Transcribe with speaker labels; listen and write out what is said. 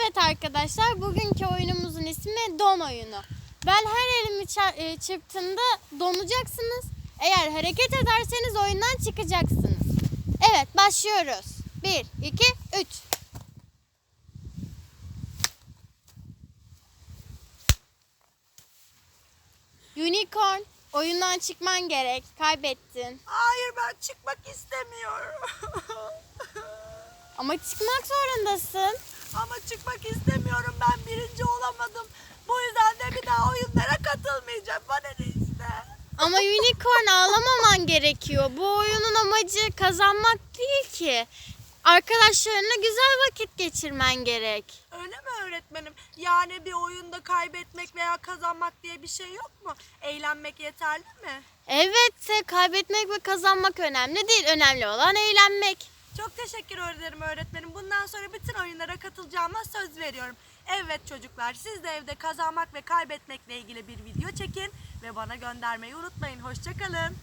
Speaker 1: Evet arkadaşlar, bugünkü oyunumuzun ismi Don oyunu. Ben her elimi çırptığımda donacaksınız. Eğer hareket ederseniz oyundan çıkacaksınız. Evet, başlıyoruz. 1, 2, 3. Unicorn, oyundan çıkman gerek. Kaybettin.
Speaker 2: Hayır, ben çıkmak istemiyorum.
Speaker 1: Ama çıkmak zorundasın.
Speaker 2: Ama çıkmak istemiyorum, ben birinci olamadım. Bu yüzden de bir daha oyunlara katılmayacağım. Bana ne işte.
Speaker 1: Ama Unicorn, ağlamaman gerekiyor. Bu oyunun amacı kazanmak değil ki. Arkadaşlarınla güzel vakit geçirmen gerek.
Speaker 2: Öyle mi öğretmenim? Yani bir oyunda kaybetmek veya kazanmak diye bir şey yok mu? Eğlenmek yeterli mi?
Speaker 1: Evet, kaybetmek ve kazanmak önemli değil. Önemli olan eğlenmek.
Speaker 2: Çok teşekkür ederim öğretmenim. Bundan sonra bütün oyunlara katılacağıma söz veriyorum. Evet çocuklar, siz de evde kazanmak ve kaybetmekle ilgili bir video çekin ve bana göndermeyi unutmayın. Hoşça kalın.